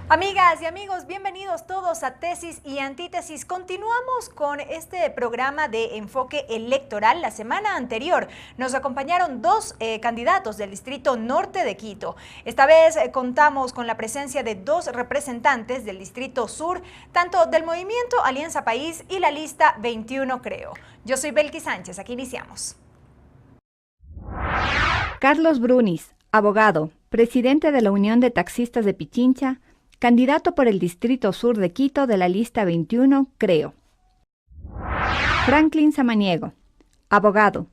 Amigas y amigos, bienvenidos todos a Tesis y Antítesis. Continuamos con este programa de enfoque electoral. La semana anterior nos acompañaron dos candidatos del Distrito Norte de Quito. Esta vez contamos con la presencia de dos representantes del Distrito Sur, tanto del Movimiento Alianza País y la lista 21 Creo. Yo soy Belkis Sánchez, aquí iniciamos. Carlos Brunis, abogado, presidente de la Unión de Taxistas de Pichincha, candidato por el Distrito Sur de Quito de la lista 21, Creo. Franklin Samaniego, abogado,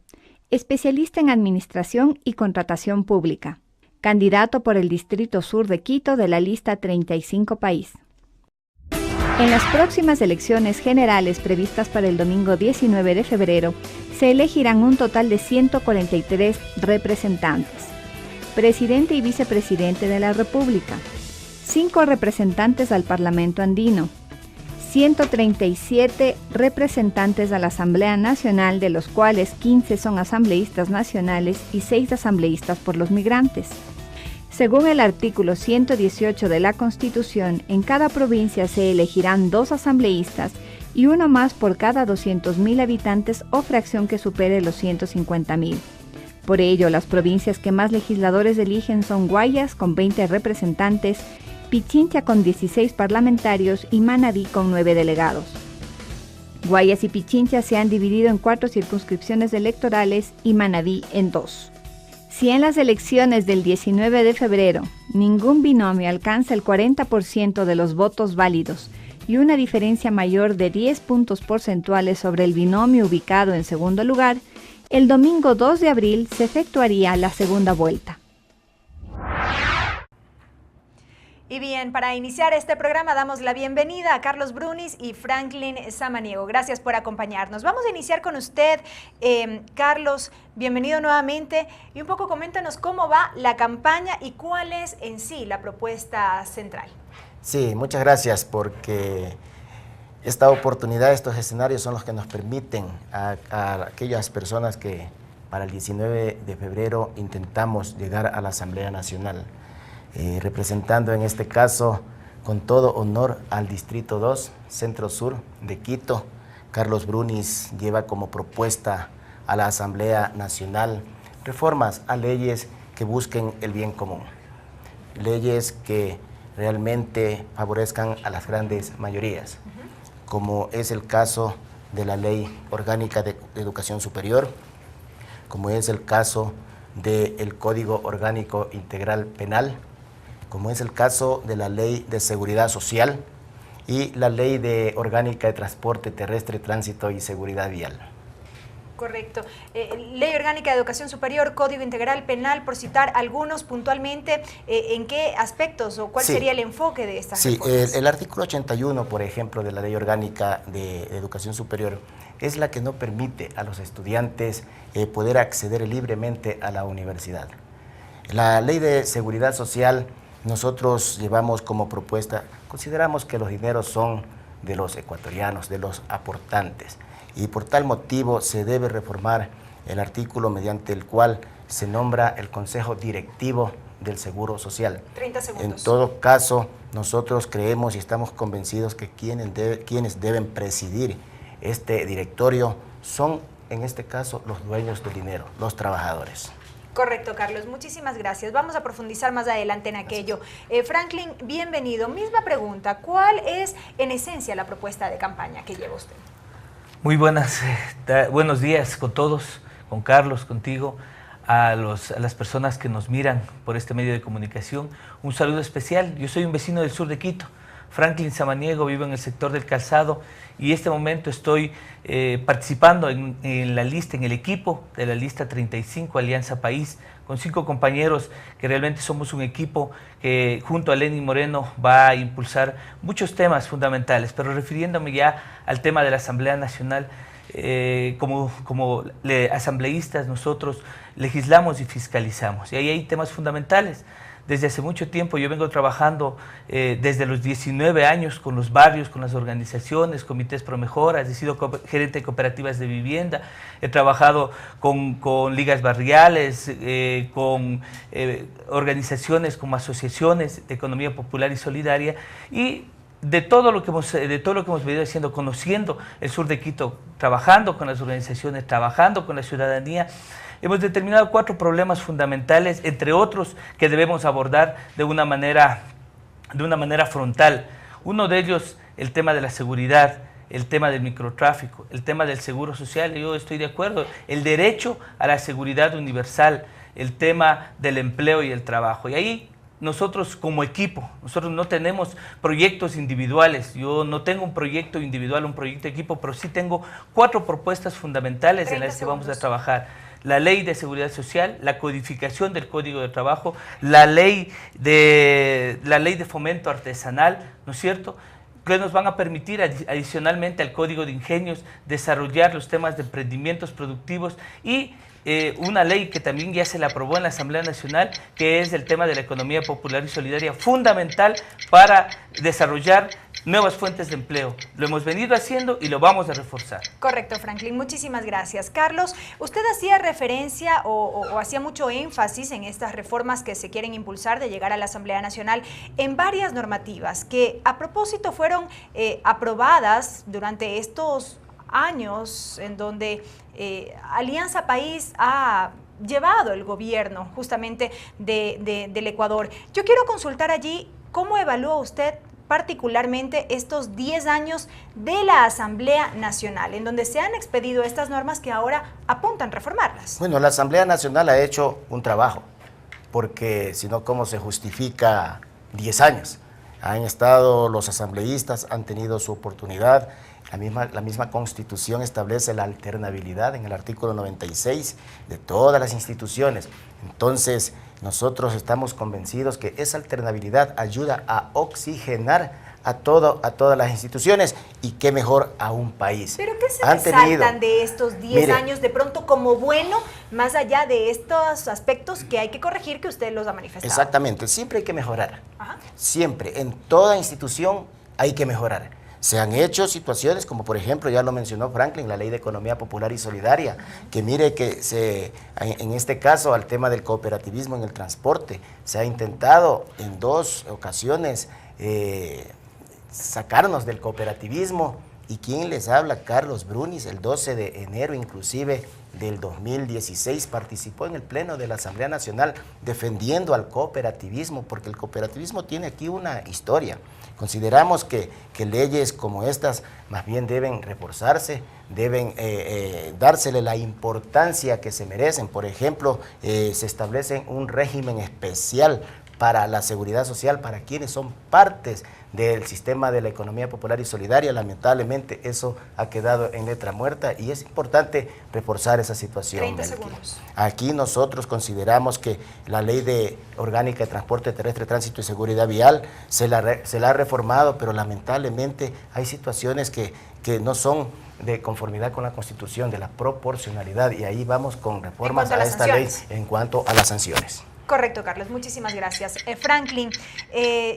especialista en Administración y Contratación Pública, candidato por el Distrito Sur de Quito de la lista 35 País. En las próximas elecciones generales previstas para el domingo 19 de febrero, se elegirán un total de 143 representantes, presidente y vicepresidente de la República, 5 representantes al Parlamento Andino, 137 representantes a la Asamblea Nacional, de los cuales 15 son asambleístas nacionales y 6 asambleístas por los migrantes. Según el artículo 118 de la Constitución, en cada provincia se elegirán 2 asambleístas y uno más por cada 200.000 habitantes o fracción que supere los 150.000. Por ello, las provincias que más legisladores eligen son Guayas, con 20 representantes, Pichincha con 16 parlamentarios y Manabí con 9 delegados. Guayas y Pichincha se han dividido en 4 circunscripciones electorales y Manabí en 2. Si en las elecciones del 19 de febrero ningún binomio alcanza el 40% de los votos válidos y una diferencia mayor de 10 puntos porcentuales sobre el binomio ubicado en segundo lugar, el domingo 2 de abril se efectuaría la segunda vuelta. Y bien, para iniciar este programa damos la bienvenida a Carlos Brunis y Franklin Samaniego. Gracias por acompañarnos. Vamos a iniciar con usted, Carlos, bienvenido nuevamente. Y un poco coméntanos cómo va la campaña y cuál es en sí la propuesta central. Sí, muchas gracias, porque esta oportunidad, estos escenarios son los que nos permiten a aquellas personas que para el 19 de febrero intentamos llegar a la Asamblea Nacional. Representando en este caso con todo honor al Distrito 2, Centro Sur de Quito. Carlos Brunis lleva como propuesta a la Asamblea Nacional reformas a leyes que busquen el bien común, leyes que realmente favorezcan a las grandes mayorías, como es el caso de la Ley Orgánica de Educación Superior, como es el caso del Código Orgánico Integral Penal, como es el caso de la Ley de Seguridad Social y la Ley Orgánica de Transporte Terrestre, Tránsito y Seguridad Vial. Correcto. Ley Orgánica de Educación Superior, Código Integral Penal, por citar algunos puntualmente, ¿en qué aspectos o cuál sería el enfoque de estas reformas? Sí, el artículo 81, por ejemplo, de la Ley Orgánica de Educación Superior es la que no permite a los estudiantes poder acceder libremente a la universidad. La Ley de Seguridad Social, nosotros llevamos como propuesta, consideramos que los dineros son de los ecuatorianos, de los aportantes, y por tal motivo se debe reformar el artículo mediante el cual se nombra el Consejo Directivo del Seguro Social. 30 segundos. En todo caso, nosotros creemos y estamos convencidos que quienes deben presidir este directorio son, en este caso, los dueños del dinero, los trabajadores. Correcto, Carlos. Muchísimas gracias. Vamos a profundizar más adelante en aquello. Franklin, bienvenido. Misma pregunta. ¿Cuál es, en esencia, la propuesta de campaña que lleva usted? Muy buenos días con todos, con Carlos, contigo, a las personas que nos miran por este medio de comunicación. Un saludo especial. Yo soy un vecino del sur de Quito, Franklin Samaniego, vivo en el sector del Calzado y en este momento estoy participando en la lista, en el equipo de la lista 35 Alianza País, con 5 compañeros que realmente somos un equipo que junto a Lenín Moreno va a impulsar muchos temas fundamentales, pero refiriéndome ya al tema de la Asamblea Nacional, como asambleístas nosotros legislamos y fiscalizamos, y ahí hay temas fundamentales desde hace mucho tiempo. Yo vengo trabajando desde los 19 años con los barrios, con las organizaciones, comités pro mejoras, he sido gerente de cooperativas de vivienda, he trabajado con ligas barriales, con organizaciones como asociaciones de economía popular y solidaria, y de todo lo que hemos venido haciendo, conociendo el sur de Quito, trabajando con las organizaciones, trabajando con la ciudadanía, hemos determinado 4 problemas fundamentales, entre otros, que debemos abordar de una manera frontal. Uno de ellos, el tema de la seguridad, el tema del microtráfico, el tema del seguro social. Yo estoy de acuerdo, el derecho a la seguridad universal, el tema del empleo y el trabajo. Y ahí nosotros como equipo, nosotros no tenemos proyectos individuales. Yo no tengo un proyecto individual, un proyecto de equipo, pero sí tengo 4 propuestas fundamentales en las que vamos a trabajar. La ley de seguridad social, la codificación del Código de Trabajo, la ley de fomento artesanal, ¿no es cierto?, que nos van a permitir adicionalmente al Código de Ingenios desarrollar los temas de emprendimientos productivos y una ley que también ya se la aprobó en la Asamblea Nacional, que es el tema de la economía popular y solidaria, fundamental para desarrollar nuevas fuentes de empleo. Lo hemos venido haciendo y lo vamos a reforzar. Correcto, Franklin. Muchísimas gracias. Carlos, usted hacía referencia o hacía mucho énfasis en estas reformas que se quieren impulsar de llegar a la Asamblea Nacional en varias normativas que a propósito fueron aprobadas durante estos años en donde Alianza País ha llevado el gobierno justamente del Ecuador. Yo quiero consultar allí cómo evalúa usted particularmente estos 10 años de la Asamblea Nacional, en donde se han expedido estas normas que ahora apuntan a reformarlas. Bueno, la Asamblea Nacional ha hecho un trabajo, porque si no, ¿cómo se justifica 10 años? Han estado los asambleístas, han tenido su oportunidad. La misma Constitución establece la alternabilidad en el artículo 96 de todas las instituciones. Entonces, nosotros estamos convencidos que esa alternabilidad ayuda a oxigenar a todas las instituciones, y qué mejor a un país. ¿Pero qué se resaltan de estos 10 años de pronto como bueno, más allá de estos aspectos que hay que corregir, que usted los ha manifestado? Exactamente, siempre hay que mejorar. Ajá. Siempre, en toda institución hay que mejorar. Se han hecho situaciones como, por ejemplo, ya lo mencionó Franklin, la Ley de Economía Popular y Solidaria, que mire que en este caso al tema del cooperativismo en el transporte, se ha intentado en 2 ocasiones sacarnos del cooperativismo. ¿Y quién les habla? Carlos Brunis, el 12 de enero inclusive del 2016 participó en el Pleno de la Asamblea Nacional defendiendo al cooperativismo, porque el cooperativismo tiene aquí una historia. Consideramos que leyes como estas más bien deben reforzarse, deben dársele la importancia que se merecen. Por ejemplo, se establece un régimen especial para la seguridad social, para quienes son partes del sistema de la economía popular y solidaria. Lamentablemente eso ha quedado en letra muerta y es importante reforzar esa situación. 30 segundos. Aquí nosotros consideramos que la Ley Orgánica de Transporte Terrestre, Tránsito y Seguridad Vial se la ha reformado, pero lamentablemente hay situaciones que no son de conformidad con la Constitución, de la proporcionalidad, y ahí vamos con reformas a esta ley en cuanto a las sanciones. Correcto, Carlos. Muchísimas gracias. Franklin,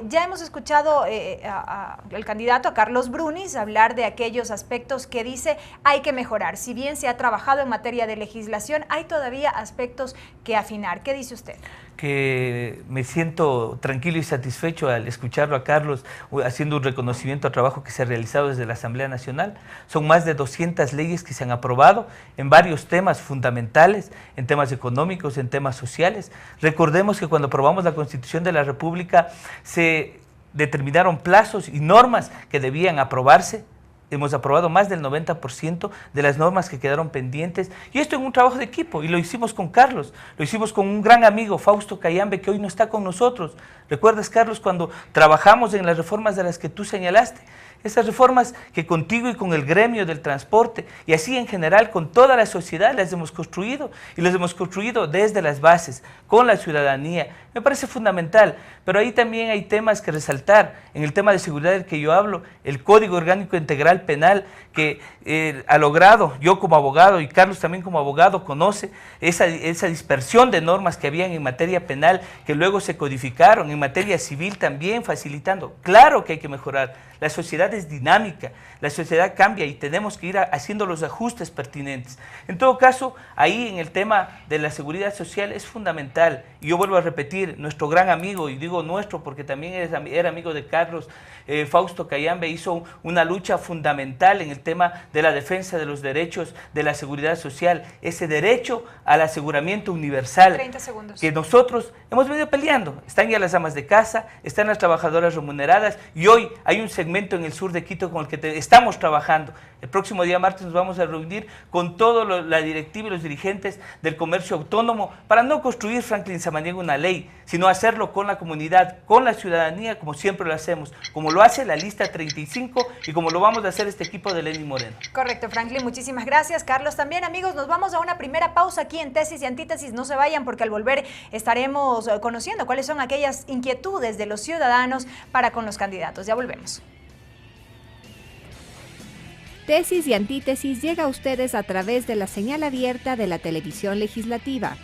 ya hemos escuchado al candidato, a Carlos Brunis, hablar de aquellos aspectos que dice hay que mejorar. Si bien se ha trabajado en materia de legislación, hay todavía aspectos que afinar. ¿Qué dice usted? Que me siento tranquilo y satisfecho al escucharlo a Carlos haciendo un reconocimiento al trabajo que se ha realizado desde la Asamblea Nacional. Son más de 200 leyes que se han aprobado en varios temas fundamentales, en temas económicos, en temas sociales. Recordemos que cuando aprobamos la Constitución de la República se determinaron plazos y normas que debían aprobarse. Hemos aprobado más del 90% de las normas que quedaron pendientes, y esto en un trabajo de equipo, y lo hicimos con Carlos, lo hicimos con un gran amigo, Fausto Cayambe, que hoy no está con nosotros. ¿Recuerdas, Carlos, cuando trabajamos en las reformas de las que tú señalaste? Esas reformas que contigo y con el gremio del transporte, y así en general con toda la sociedad, las hemos construido, y las hemos construido desde las bases, con la ciudadanía. Me parece fundamental, pero ahí también hay temas que resaltar. En el tema de seguridad del que yo hablo, el Código Orgánico Integral Nacional Penal que ha logrado, yo como abogado y Carlos también como abogado conoce esa dispersión de normas que habían en materia penal que luego se codificaron, en materia civil también facilitando. Claro que hay que mejorar, la sociedad es dinámica, la sociedad cambia y tenemos que ir haciendo los ajustes pertinentes. En todo caso, ahí en el tema de la seguridad social es fundamental, y yo vuelvo a repetir, nuestro gran amigo, y digo nuestro porque también era amigo de Carlos, Fausto Cayambe, hizo una lucha fundamental en el tema de la defensa de los derechos de la seguridad social, ese derecho al aseguramiento universal 30 segundos. que nosotros hemos venido peleando. Están ya las amas de casa, están las trabajadoras remuneradas, y hoy hay un segmento en el sur de Quito con el que estamos trabajando. El próximo día martes nos vamos a reunir con toda la directiva y los dirigentes del comercio autónomo para no construir, Franklin Samaniego, una ley, sino hacerlo con la comunidad, con la ciudadanía, como siempre lo hacemos, como lo hace la lista 35 y como lo vamos a hacer este equipo de Lenín Moreno. Correcto, Franklin, muchísimas gracias. Carlos también. Amigos, nos vamos a una primera pausa aquí en Tesis y Antítesis. No se vayan porque al volver estaremos conociendo cuáles son aquellas inquietudes de los ciudadanos para con los candidatos. Ya volvemos. Tesis y Antítesis llega a ustedes a través de la señal abierta de la televisión legislativa,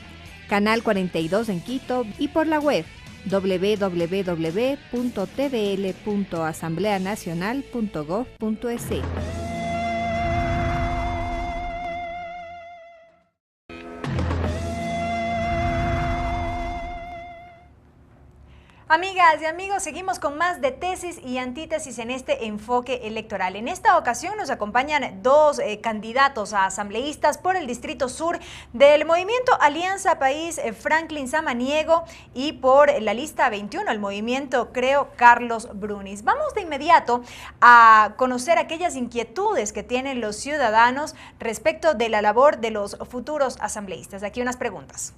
Canal 42 en Quito y por la web www.tvl.asambleanacional.gov.es. Amigas y amigos, seguimos con más de Tesis y Antítesis en este enfoque electoral. En esta ocasión nos acompañan dos candidatos a asambleístas por el Distrito Sur del Movimiento Alianza País, Franklin Samaniego, y por la lista 21, el Movimiento Creo, Carlos Brunis. Vamos de inmediato a conocer aquellas inquietudes que tienen los ciudadanos respecto de la labor de los futuros asambleístas. Aquí unas preguntas.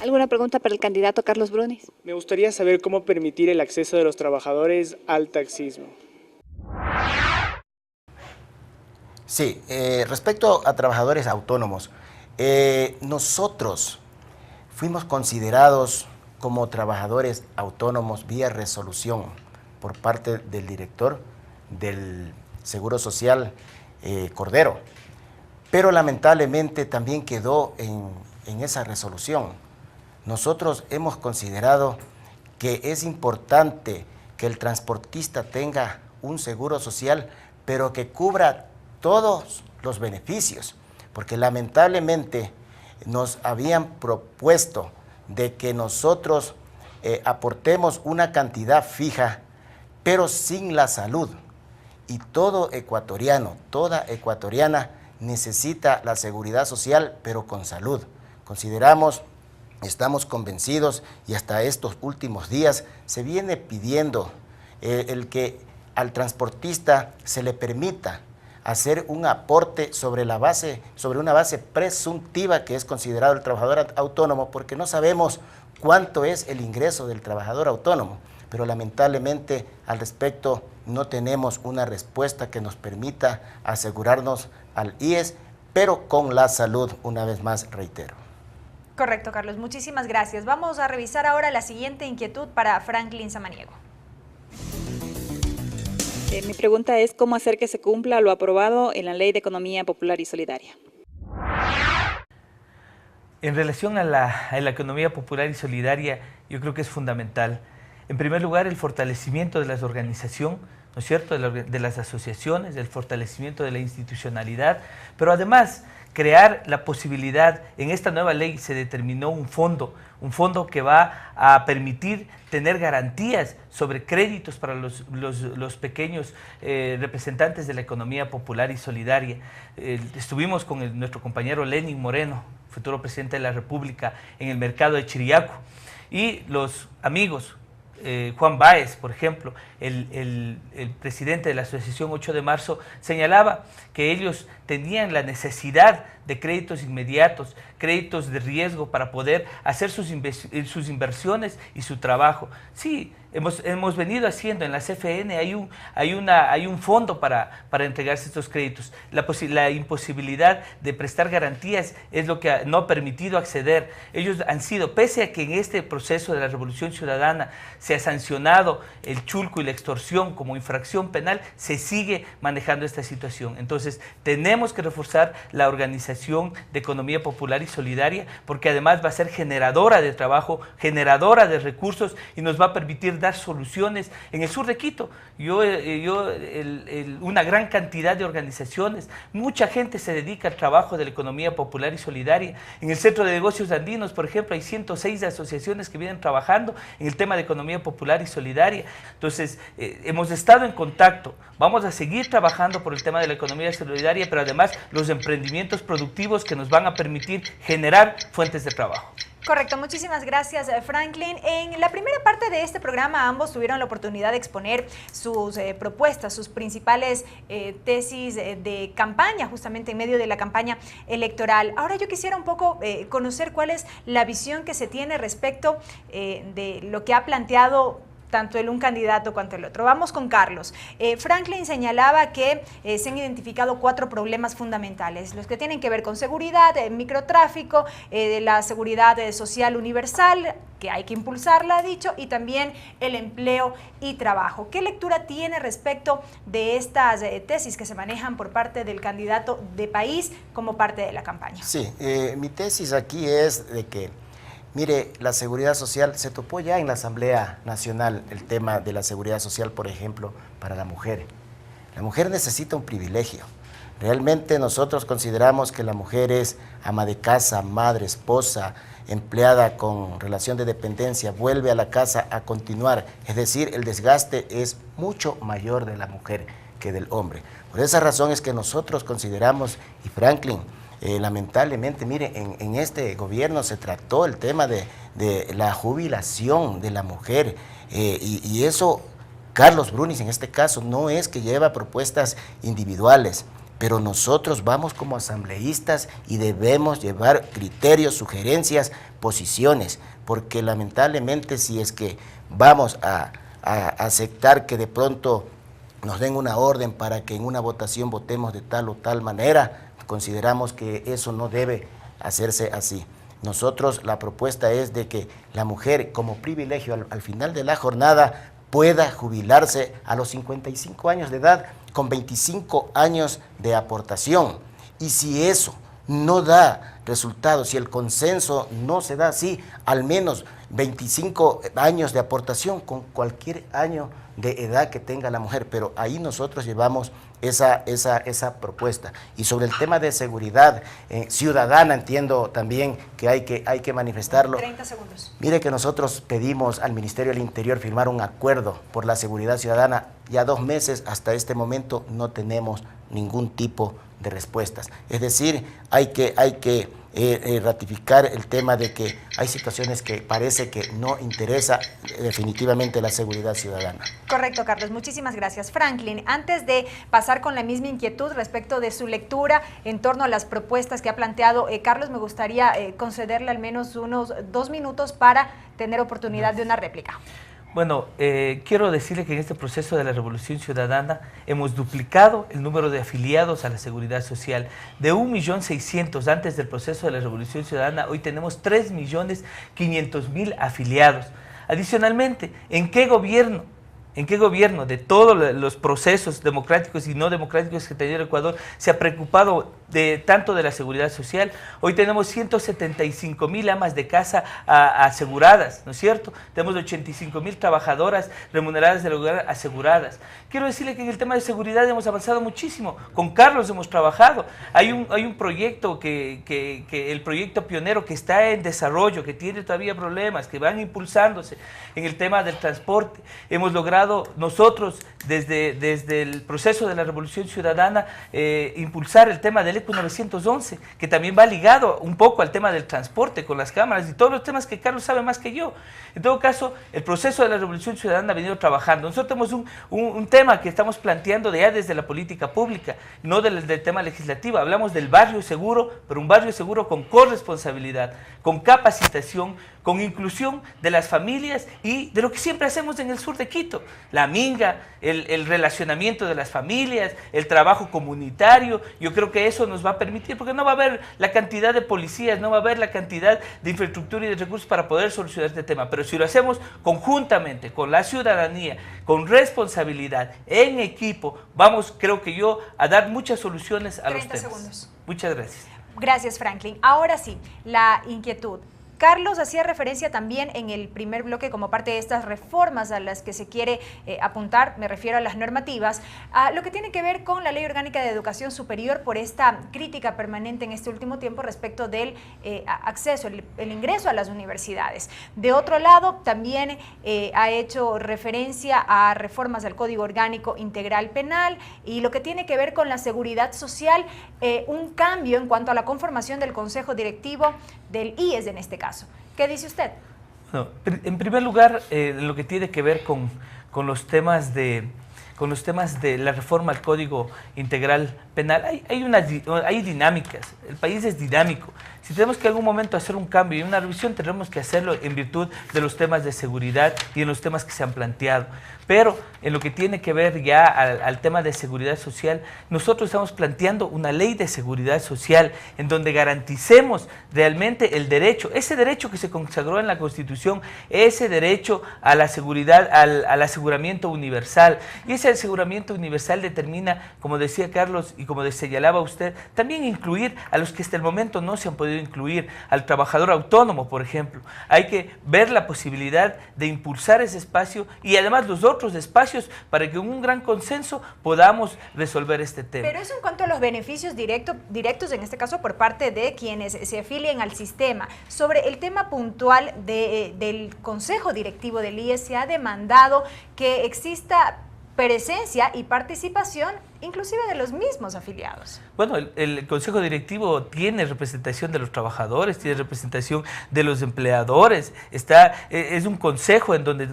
¿Alguna pregunta para el candidato Carlos Brunis? Me gustaría saber cómo permitir el acceso de los trabajadores al taxismo. Sí, respecto a trabajadores autónomos, nosotros fuimos considerados como trabajadores autónomos vía resolución por parte del director del Seguro Social, Cordero, pero lamentablemente también quedó en esa resolución. Nosotros hemos considerado que es importante que el transportista tenga un seguro social, pero que cubra todos los beneficios, porque lamentablemente nos habían propuesto de que nosotros aportemos una cantidad fija, pero sin la salud. Y todo ecuatoriano, toda ecuatoriana necesita la seguridad social, pero con salud. Estamos convencidos, y hasta estos últimos días se viene pidiendo el que al transportista se le permita hacer un aporte sobre una base presuntiva que es considerado el trabajador autónomo, porque no sabemos cuánto es el ingreso del trabajador autónomo, pero lamentablemente al respecto no tenemos una respuesta que nos permita asegurarnos al IES, pero con la salud, una vez más reitero. Correcto, Carlos. Muchísimas gracias. Vamos a revisar ahora la siguiente inquietud para Franklin Samaniego. Mi pregunta es cómo hacer que se cumpla lo aprobado en la Ley de Economía Popular y Solidaria. En relación a la economía popular y solidaria, yo creo que es fundamental. En primer lugar, el fortalecimiento de las organizaciones, ¿no es cierto?, de las asociaciones, el fortalecimiento de la institucionalidad, pero además crear la posibilidad, en esta nueva ley se determinó un fondo que va a permitir tener garantías sobre créditos para los pequeños representantes de la economía popular y solidaria. Estuvimos con nuestro compañero Lenín Moreno, futuro presidente de la República, en el mercado de Chiriaco, y los amigos, Juan Báez, por ejemplo, el presidente de la Asociación 8 de Marzo, señalaba que ellos tenían la necesidad de créditos inmediatos, créditos de riesgo para poder hacer sus inversiones y su trabajo. Sí, hemos venido haciendo en la CFN, hay un fondo para entregarse estos créditos. La imposibilidad de prestar garantías es lo que no ha permitido acceder. Ellos han sido, pese a que en este proceso de la Revolución Ciudadana se ha sancionado el chulco y la extorsión como infracción penal, se sigue manejando esta situación. Entonces, tenemos que reforzar la organización de economía popular y solidaria, porque además va a ser generadora de trabajo, generadora de recursos y nos va a permitir dar soluciones en el sur de Quito. Una gran cantidad de organizaciones, mucha gente se dedica al trabajo de la economía popular y solidaria. En el Centro de Negocios Andinos, por ejemplo, hay 106 asociaciones que vienen trabajando en el tema de economía popular y solidaria. Entonces, hemos estado en contacto, vamos a seguir trabajando por el tema de la economía solidaria, pero además los emprendimientos productivos que nos van a permitir generar fuentes de trabajo. Correcto, muchísimas gracias, Franklin. En la primera parte de este programa ambos tuvieron la oportunidad de exponer sus propuestas, sus principales tesis de campaña, justamente en medio de la campaña electoral. Ahora yo quisiera un poco conocer cuál es la visión que se tiene respecto de lo que ha planteado tanto un candidato cuanto el otro. Vamos con Carlos. Franklin señalaba que se han identificado 4 problemas fundamentales, los que tienen que ver con seguridad, microtráfico, la seguridad social universal, que hay que impulsarla, ha dicho, y también el empleo y trabajo. ¿Qué lectura tiene respecto de estas tesis que se manejan por parte del candidato de país como parte de la campaña? Sí, mi tesis aquí es de que, mire, la seguridad social, se topó ya en la Asamblea Nacional el tema de la seguridad social, por ejemplo, para la mujer. La mujer necesita un privilegio. Realmente nosotros consideramos que la mujer es ama de casa, madre, esposa, empleada con relación de dependencia, vuelve a la casa a continuar. Es decir, el desgaste es mucho mayor de la mujer que del hombre. Por esa razón es que nosotros consideramos, y Franklin, lamentablemente, mire, en este gobierno se trató el tema de la jubilación de la mujer y eso, Carlos Brunis en este caso, no es que lleva propuestas individuales, pero nosotros vamos como asambleístas y debemos llevar criterios, sugerencias, posiciones, porque lamentablemente si es que vamos a aceptar que de pronto nos den una orden para que en una votación votemos de tal o tal manera, consideramos que eso no debe hacerse así. Nosotros, la propuesta es de que la mujer como privilegio al final de la jornada pueda jubilarse a los 55 años de edad con 25 años de aportación. Y si eso no da resultados, si el consenso no se da así, al menos 25 años de aportación con cualquier año de edad que tenga la mujer, pero ahí nosotros llevamos esa propuesta. Y sobre el tema de seguridad ciudadana, entiendo también que hay que manifestarlo. 30 segundos. Mire que nosotros pedimos al Ministerio del Interior firmar un acuerdo por la seguridad ciudadana. Ya 2 meses hasta este momento no tenemos ningún tipo de respuestas. Es decir, hay que ratificar el tema de que hay situaciones que parece que no interesa definitivamente la seguridad ciudadana. Correcto, Carlos. Muchísimas gracias. Franklin, antes de pasar con la misma inquietud respecto de su lectura en torno a las propuestas que ha planteado Carlos, me gustaría concederle al menos unos 2 minutos para tener oportunidad de una réplica. Bueno, quiero decirle que en este proceso de la Revolución Ciudadana hemos duplicado el número de afiliados a la Seguridad Social. De 1.600.000 antes del proceso de la Revolución Ciudadana, hoy tenemos 3.500.000 afiliados. Adicionalmente, ¿en qué gobierno de todos los procesos democráticos y no democráticos que ha tenido el Ecuador se ha preocupado tanto de la seguridad social? Hoy tenemos 175.000 amas de casa aseguradas, ¿no es cierto? Tenemos 85.000 trabajadoras remuneradas del hogar aseguradas. Quiero decirle que en el tema de seguridad hemos avanzado muchísimo. Con Carlos hemos trabajado. Hay un proyecto el proyecto pionero que está en desarrollo, que tiene todavía problemas, que van impulsándose en el tema del transporte. Hemos logrado nosotros desde el proceso de la Revolución Ciudadana impulsar el tema del ECU 911, que también va ligado un poco al tema del transporte con las cámaras y todos los temas que Carlos sabe más que yo. En todo caso, el proceso de la Revolución Ciudadana ha venido trabajando. Nosotros tenemos un tema que estamos planteando ya desde la política pública, no del tema legislativo. Hablamos del barrio seguro, pero un barrio seguro con corresponsabilidad, con capacitación, con inclusión de las familias y de lo que siempre hacemos en el sur de Quito, la minga, el relacionamiento de las familias, el trabajo comunitario. Yo creo que eso nos va a permitir, porque no va a haber la cantidad de policías, no va a haber la cantidad de infraestructura y de recursos para poder solucionar este tema, pero si lo hacemos conjuntamente con la ciudadanía, con responsabilidad, en equipo, vamos, creo que yo, a dar muchas soluciones a los temas. 30 segundos. Muchas gracias. Gracias, Franklin. Ahora sí, la inquietud. Carlos hacía referencia también en el primer bloque como parte de estas reformas a las que se quiere apuntar, me refiero a las normativas, a lo que tiene que ver con la Ley Orgánica de Educación Superior por esta crítica permanente en este último tiempo respecto del acceso, el ingreso a las universidades. De otro lado, también ha hecho referencia a reformas al Código Orgánico Integral Penal y lo que tiene que ver con la seguridad social, un cambio en cuanto a la conformación del Consejo Directivo del IES en este caso. ¿Qué dice usted? Bueno, en primer lugar, lo que tiene que ver con los temas de la reforma al Código Integral Penal, hay dinámicas, el país es dinámico. Si tenemos que en algún momento hacer un cambio y una revisión, tendremos que hacerlo en virtud de los temas de seguridad y en los temas que se han planteado. Pero en lo que tiene que ver ya al tema de seguridad social, nosotros estamos planteando una ley de seguridad social en donde garanticemos realmente el derecho, ese derecho que se consagró en la Constitución, ese derecho a la seguridad, al aseguramiento universal. Y ese aseguramiento universal determina, como decía Carlos y como señalaba usted, también incluir a los que hasta el momento no se han podido incluir, al trabajador autónomo, por ejemplo. Hay que ver la posibilidad de impulsar ese espacio y además los otros espacios para que con un gran consenso podamos resolver este tema. Pero eso en cuanto a los beneficios directos, en este caso por parte de quienes se afilien al sistema. Sobre el tema puntual del Consejo Directivo del IES, se ha demandado que exista presencia y participación inclusive de los mismos afiliados. Bueno, el Consejo Directivo tiene representación de los trabajadores, tiene representación de los empleadores, es un consejo en donde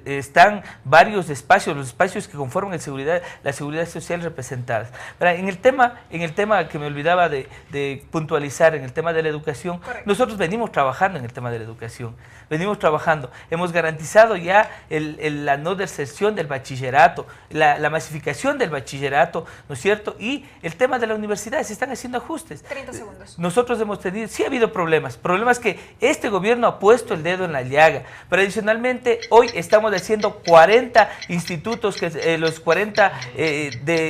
están varios espacios, los espacios que conforman la seguridad social representadas. En el tema que me olvidaba de puntualizar, en el tema de la educación, correcto, nosotros venimos trabajando en el tema de la educación, hemos garantizado ya la no deserción del bachillerato, la masificación del bachillerato, ¿no es cierto? Y el tema de la universidad, se están haciendo ajustes. 30 segundos. Nosotros hemos tenido, sí ha habido problemas que este gobierno ha puesto el dedo en la llaga, pero adicionalmente hoy estamos haciendo 40 institutos, los 40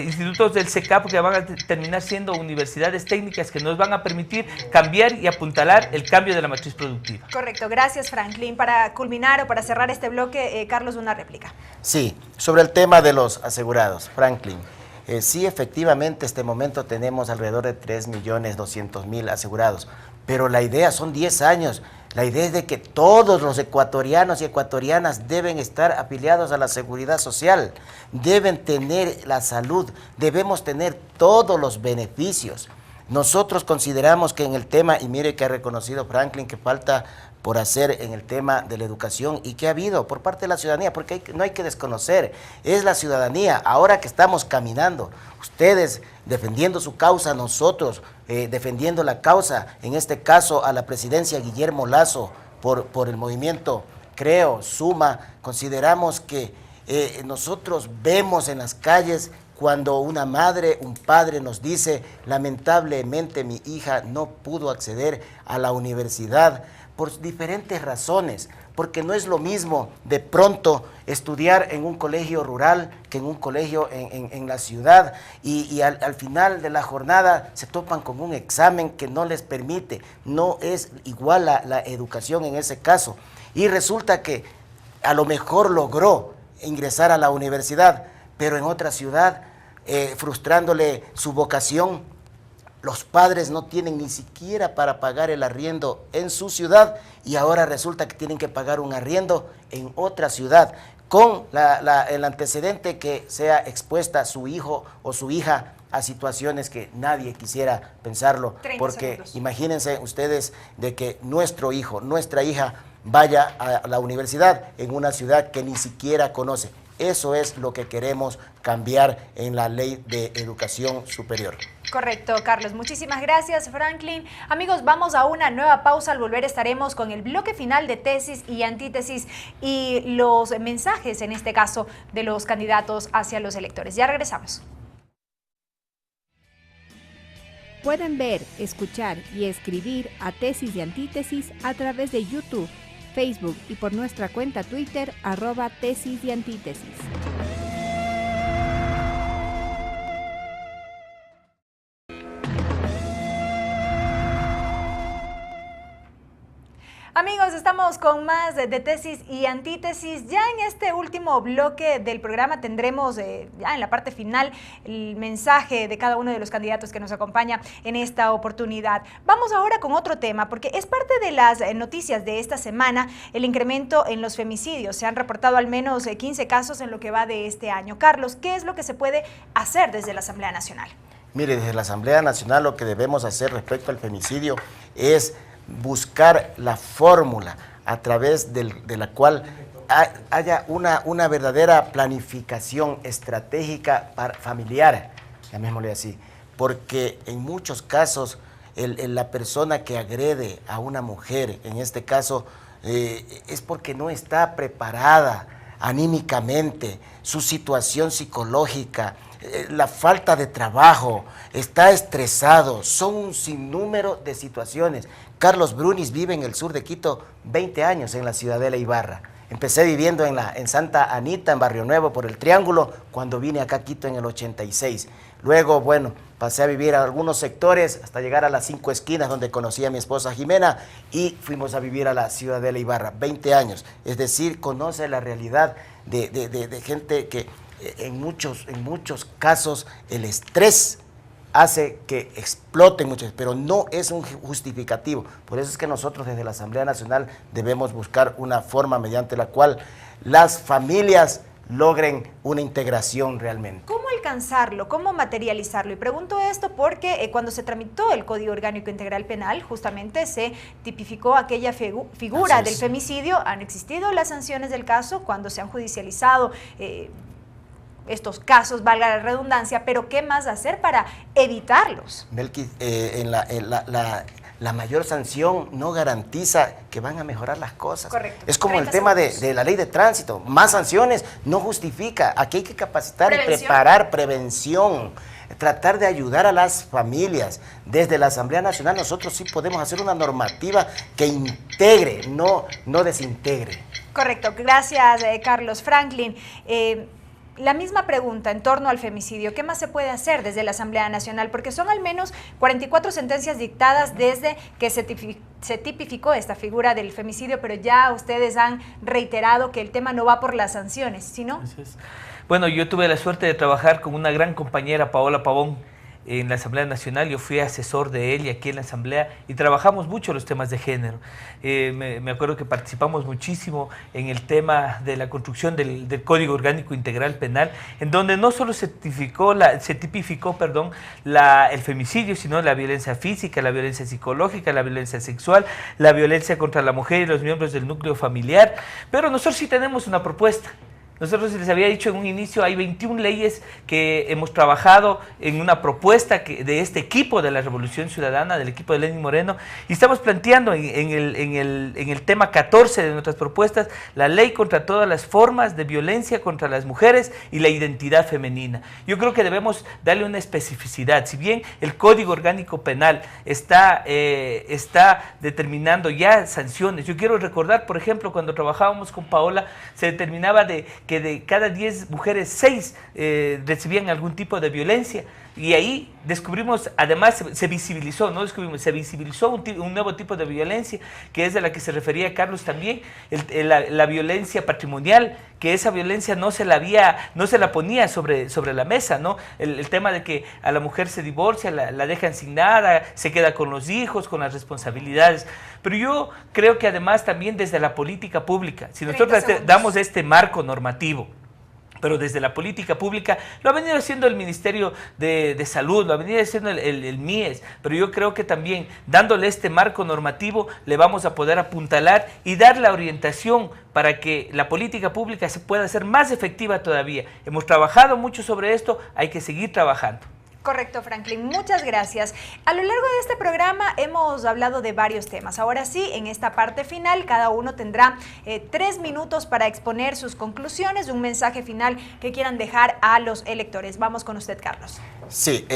institutos del SECAP que van a terminar siendo universidades técnicas que nos van a permitir cambiar y apuntalar el cambio de la matriz productiva. Correcto, gracias Franklin. Para culminar o para cerrar este bloque, Carlos, una réplica. Sí, sobre el tema de los asegurados, Franklin. Sí, efectivamente, este momento tenemos alrededor de 3.200.000 asegurados, pero la idea son 10 años. La idea es de que todos los ecuatorianos y ecuatorianas deben estar afiliados a la seguridad social, deben tener la salud, debemos tener todos los beneficios. Nosotros consideramos que en el tema, y mire que ha reconocido Franklin que falta por hacer en el tema de la educación y que ha habido por parte de la ciudadanía, porque no hay que desconocer, es la ciudadanía, ahora que estamos caminando, ustedes defendiendo su causa, nosotros defendiendo la causa, en este caso a la presidencia Guillermo Lasso, por el movimiento Creo, Suma, consideramos que nosotros vemos en las calles cuando una madre, un padre nos dice, lamentablemente mi hija no pudo acceder a la universidad, por diferentes razones, porque no es lo mismo de pronto estudiar en un colegio rural que en un colegio en la ciudad y al final de la jornada se topan con un examen que no les permite, no es igual la educación en ese caso y resulta que a lo mejor logró ingresar a la universidad, pero en otra ciudad, frustrándole su vocación. Los padres no tienen ni siquiera para pagar el arriendo en su ciudad y ahora resulta que tienen que pagar un arriendo en otra ciudad con el antecedente que sea expuesta su hijo o su hija a situaciones que nadie quisiera pensarlo. Porque segundos. Imagínense ustedes de que nuestro hijo, nuestra hija vaya a la universidad en una ciudad que ni siquiera conoce. Eso es lo que queremos cambiar en la Ley de Educación Superior. Correcto, Carlos. Muchísimas gracias, Franklin. Amigos, vamos a una nueva pausa. Al volver estaremos con el bloque final de tesis y antítesis y los mensajes, en este caso, de los candidatos hacia los electores. Ya regresamos. Pueden ver, escuchar y escribir a Tesis y Antítesis a través de YouTube, Facebook y por nuestra cuenta Twitter, @Tesis y Antítesis. Amigos, estamos con más de tesis y antítesis. Ya en este último bloque del programa tendremos, ya en la parte final, el mensaje de cada uno de los candidatos que nos acompaña en esta oportunidad. Vamos ahora con otro tema, porque es parte de las noticias de esta semana, el incremento en los femicidios. Se han reportado al menos 15 casos en lo que va de este año. Carlos, ¿qué es lo que se puede hacer desde la Asamblea Nacional? Mire, desde la Asamblea Nacional lo que debemos hacer respecto al femicidio es buscar la fórmula a través de la cual haya una verdadera planificación estratégica familiar, llamémosle así, porque en muchos casos la persona que agrede a una mujer, en este caso, es porque no está preparada anímicamente, su situación psicológica, la falta de trabajo, está estresado, son un sinnúmero de situaciones. Carlos Brunis vive en el sur de Quito 20 años en la Ciudadela Ibarra. Empecé viviendo en Santa Anita, en Barrio Nuevo, por el Triángulo, cuando vine acá a Quito en el 86. Luego, bueno, pasé a vivir a algunos sectores hasta llegar a las 5 esquinas donde conocí a mi esposa Jimena y fuimos a vivir a la Ciudadela Ibarra, 20 años. Es decir, conoce la realidad de gente que en muchos casos el estrés hace que exploten muchas, pero no es un justificativo. Por eso es que nosotros desde la Asamblea Nacional debemos buscar una forma mediante la cual las familias logren una integración realmente. ¿Cómo alcanzarlo? ¿Cómo materializarlo? Y pregunto esto porque cuando se tramitó el Código Orgánico Integral Penal, justamente se tipificó aquella figura del femicidio. Han existido las sanciones del caso cuando se han judicializado estos casos, valga la redundancia, pero ¿qué más hacer para evitarlos? Melqui, la mayor sanción no garantiza que van a mejorar las cosas. Correcto. Es como el tema de la ley de tránsito. Más sanciones no justifica. Aquí hay que capacitar y preparar prevención, tratar de ayudar a las familias. Desde la Asamblea Nacional nosotros sí podemos hacer una normativa que integre, no desintegre. Correcto. Gracias, Carlos. Franklin, la misma pregunta en torno al femicidio. ¿Qué más se puede hacer desde la Asamblea Nacional? Porque son al menos 44 sentencias dictadas desde que se tipificó esta figura del femicidio, pero ya ustedes han reiterado que el tema no va por las sanciones, ¿sino? Bueno, yo tuve la suerte de trabajar con una gran compañera, Paola Pavón, en la Asamblea Nacional. Yo fui asesor de ella aquí en la Asamblea y trabajamos mucho los temas de género. Me acuerdo que participamos muchísimo en el tema de la construcción del Código Orgánico Integral Penal, en donde no solo se tipificó el femicidio, sino la violencia física, la violencia psicológica, la violencia sexual, la violencia contra la mujer y los miembros del núcleo familiar. Pero nosotros sí tenemos una propuesta. Nosotros les había dicho en un inicio, hay 21 leyes que hemos trabajado en una propuesta de este equipo de la Revolución Ciudadana, del equipo de Lenín Moreno, y estamos planteando en el tema 14 de nuestras propuestas la ley contra todas las formas de violencia contra las mujeres y la identidad femenina. Yo creo que debemos darle una especificidad. Si bien el Código Orgánico Penal está determinando ya sanciones, yo quiero recordar, por ejemplo, cuando trabajábamos con Paola, se determinaba que de cada 10 mujeres, 6 recibían algún tipo de violencia. Y ahí descubrimos, además se visibilizó un nuevo tipo de violencia, que es de la que se refería Carlos también, la violencia patrimonial, que esa violencia no se la ponía sobre la mesa, ¿no? El tema de que a la mujer se divorcia, la dejan sin nada, se queda con los hijos, con las responsabilidades. Pero yo creo que además también desde la política pública, si nosotros damos este marco normativo, Pero desde la política pública lo ha venido haciendo el Ministerio de Salud, lo ha venido haciendo el MIES, pero yo creo que también dándole este marco normativo le vamos a poder apuntalar y dar la orientación para que la política pública se pueda hacer más efectiva todavía. Hemos trabajado mucho sobre esto, hay que seguir trabajando. Correcto, Franklin. Muchas gracias. A lo largo de este programa hemos hablado de varios temas. Ahora sí, en esta parte final, cada uno tendrá 3 minutos para exponer sus conclusiones, un mensaje final que quieran dejar a los electores. Vamos con usted, Carlos. Sí,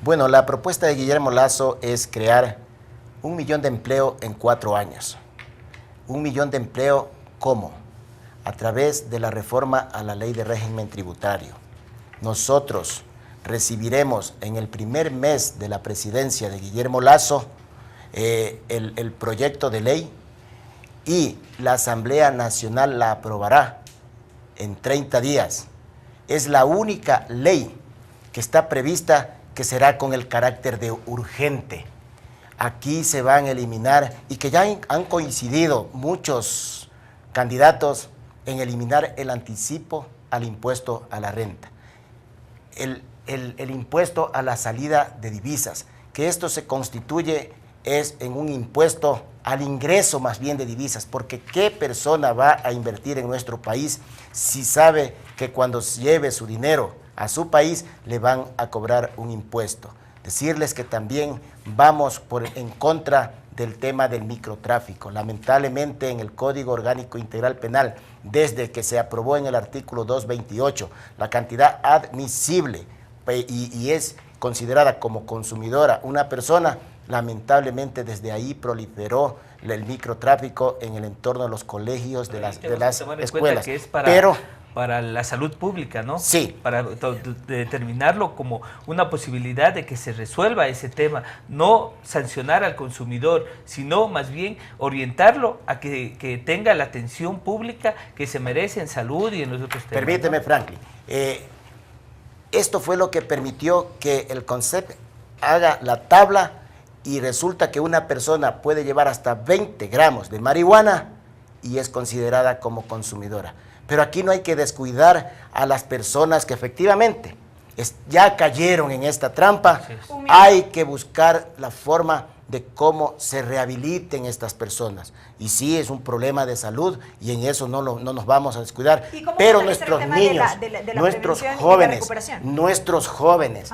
bueno, la propuesta de Guillermo Lasso es crear 1 millón de empleo en 4 años. 1 millón de empleo, ¿cómo? A través de la reforma a la ley de régimen tributario. Nosotros recibiremos en el primer mes de la presidencia de Guillermo Lasso el proyecto de ley y la Asamblea Nacional la aprobará en 30 días. Es la única ley que está prevista que será con el carácter de urgente. Aquí se van a eliminar, y que ya han coincidido muchos candidatos en eliminar el anticipo al impuesto a la renta. El impuesto a la salida de divisas, que esto se constituye es en un impuesto al ingreso más bien de divisas, porque ¿qué persona va a invertir en nuestro país si sabe que cuando lleve su dinero a su país le van a cobrar un impuesto? Decirles que también vamos en contra del tema del microtráfico. Lamentablemente en el Código Orgánico Integral Penal, desde que se aprobó en el artículo 228, la cantidad admisible y es considerada como consumidora una persona, lamentablemente desde ahí proliferó el microtráfico en el entorno de los colegios, de las escuelas. Que es para la salud pública, ¿no? Sí. Para determinarlo como una posibilidad de que se resuelva ese tema, no sancionar al consumidor, sino más bien orientarlo a que tenga la atención pública que se merece en salud y en los otros temas. Permíteme, ¿no? Franklin. Esto fue lo que permitió que el CONCEP haga la tabla y resulta que una persona puede llevar hasta 20 gramos de marihuana y es considerada como consumidora. Pero aquí no hay que descuidar a las personas que efectivamente ya cayeron en esta trampa. Hay que buscar la forma de cómo se rehabiliten estas personas. Y sí, es un problema de salud y en eso no nos vamos a descuidar. Pero nuestros niños, nuestros jóvenes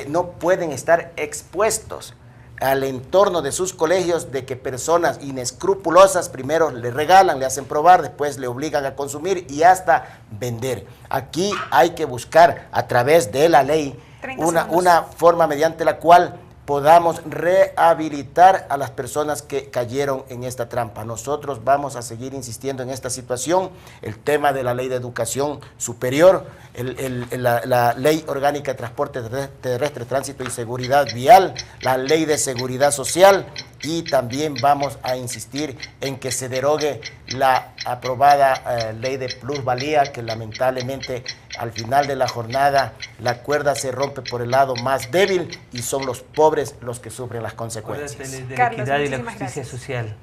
no pueden estar expuestos al entorno de sus colegios de que personas inescrupulosas primero le regalan, le hacen probar, después le obligan a consumir y hasta vender. Aquí hay que buscar a través de la ley una forma mediante la cual podamos rehabilitar a las personas que cayeron en esta trampa. Nosotros vamos a seguir insistiendo en esta situación, el tema de la ley de educación superior, la ley orgánica de transporte terrestre, tránsito y seguridad vial, la ley de seguridad social, y también vamos a insistir en que se derogue la aprobada ley de plusvalía, que lamentablemente al final de la jornada la cuerda se rompe por el lado más débil y son los pobres los que sufren las consecuencias. De la equidad y la justicia social.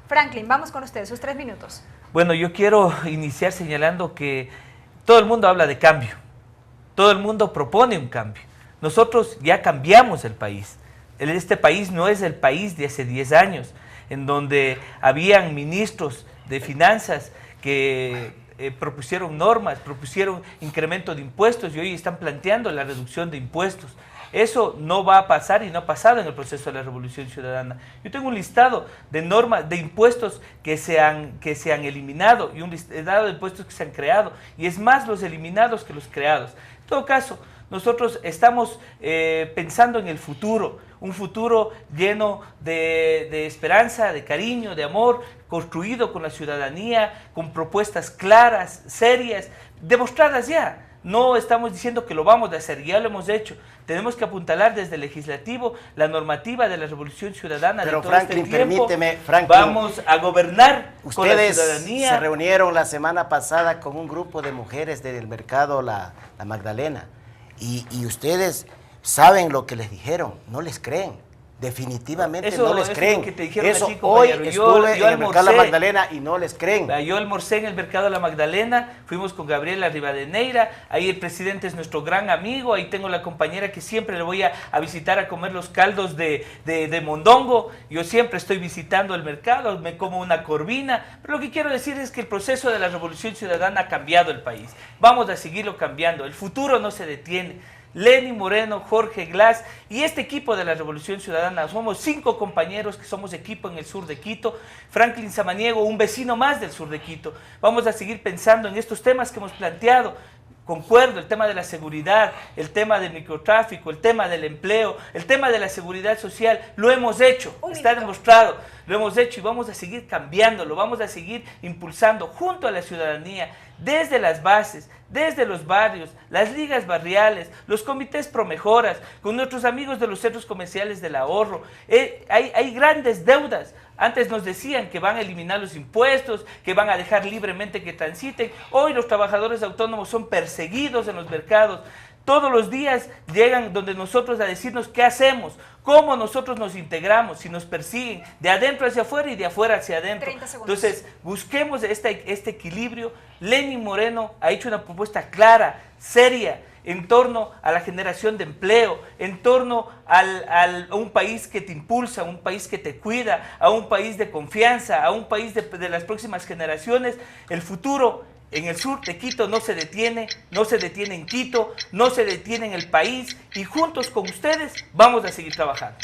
Franklin, vamos con usted, sus 3 minutos. Bueno, yo quiero iniciar señalando que todo el mundo habla de cambio, todo el mundo propone un cambio. Nosotros ya cambiamos el país. Este país no es el país de hace 10 años, en donde habían ministros de finanzas que propusieron normas, propusieron incremento de impuestos y hoy están planteando la reducción de impuestos. Eso no va a pasar y no ha pasado en el proceso de la Revolución Ciudadana. Yo tengo un listado de normas, de impuestos que se han eliminado y un listado de impuestos que se han creado, y es más los eliminados que los creados. En todo caso, nosotros estamos pensando en el futuro, un futuro lleno de esperanza, de cariño, de amor, construido con la ciudadanía, con propuestas claras, serias, demostradas ya. No estamos diciendo que lo vamos a hacer, ya lo hemos hecho. Tenemos que apuntalar desde el legislativo la normativa de la Revolución Ciudadana. Pero de todo Franklin, este tiempo. permíteme, Franklin. Vamos a gobernar con la ciudadanía. Ustedes se reunieron la semana pasada con un grupo de mujeres del mercado La Magdalena y ustedes saben lo que les dijeron, no les creen. Definitivamente Eso- no les eso es creen. lo que te dijeron Eso a ti, hoy compañero. estuve Yo en el mercado La almorcé. Magdalena y no les creen. Yo almorcé en el mercado de la Magdalena, fuimos con Gabriela Rivadeneira, ahí el presidente es nuestro gran amigo, ahí tengo la compañera que siempre le voy a visitar a comer los caldos de mondongo, yo siempre estoy visitando el mercado, me como una corvina, pero lo que quiero decir es que el proceso de la Revolución Ciudadana ha cambiado el país, vamos a seguirlo cambiando, el futuro no se detiene. Lenín Moreno, Jorge Glass y este equipo de la Revolución Ciudadana, somos 5 compañeros que somos equipo en el sur de Quito, Franklin Samaniego, un vecino más del sur de Quito, vamos a seguir pensando en estos temas que hemos planteado. Concuerdo, el tema de la seguridad, el tema del microtráfico, el tema del empleo, el tema de la seguridad social, lo hemos hecho, está demostrado, lo hemos hecho y vamos a seguir cambiándolo, vamos a seguir impulsando junto a la ciudadanía, desde las bases, desde los barrios, las ligas barriales, los comités promejoras, con nuestros amigos de los centros comerciales del ahorro. Hay grandes deudas. Antes nos decían que van a eliminar los impuestos, que van a dejar libremente que transiten. Hoy los trabajadores autónomos son perseguidos en los mercados. Todos los días llegan donde nosotros a decirnos qué hacemos, cómo nosotros nos integramos, si nos persiguen de adentro hacia afuera y de afuera hacia adentro. Entonces, busquemos este equilibrio. Lenín Moreno ha hecho una propuesta clara, seria, en torno a la generación de empleo, en torno a un país que te impulsa, a un país que te cuida, a un país de confianza, a un país de las próximas generaciones. El futuro en el sur de Quito no se detiene en Quito, no se detiene en el país y juntos con ustedes vamos a seguir trabajando.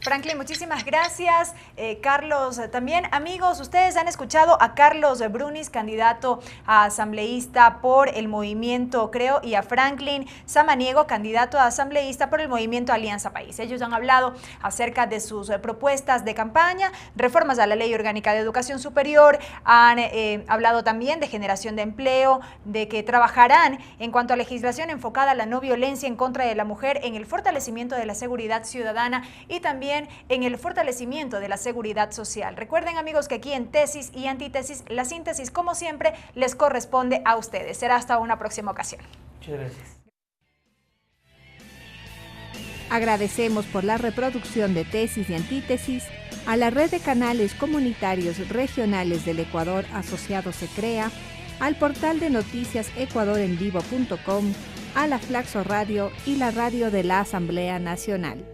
Franklin, muchísimas gracias. Carlos, también amigos, ustedes han escuchado a Carlos Brunis, candidato a asambleísta por el movimiento Creo, y a Franklin Samaniego, candidato a asambleísta por el movimiento Alianza País. Ellos han hablado acerca de sus propuestas de campaña, reformas a la Ley Orgánica de Educación Superior, han hablado también de generación de empleo, de que trabajarán en cuanto a legislación enfocada a la no violencia en contra de la mujer, en el fortalecimiento de la seguridad ciudadana y también en el fortalecimiento de la seguridad social. Recuerden, amigos, que aquí en Tesis y Antítesis, la síntesis, como siempre, les corresponde a ustedes. Será hasta una próxima ocasión. Muchas gracias. Agradecemos por la reproducción de Tesis y Antítesis a la red de canales comunitarios regionales del Ecuador asociados CREA, al portal de noticias ecuadorenvivo.com, a la Flaxo Radio y la radio de la Asamblea Nacional.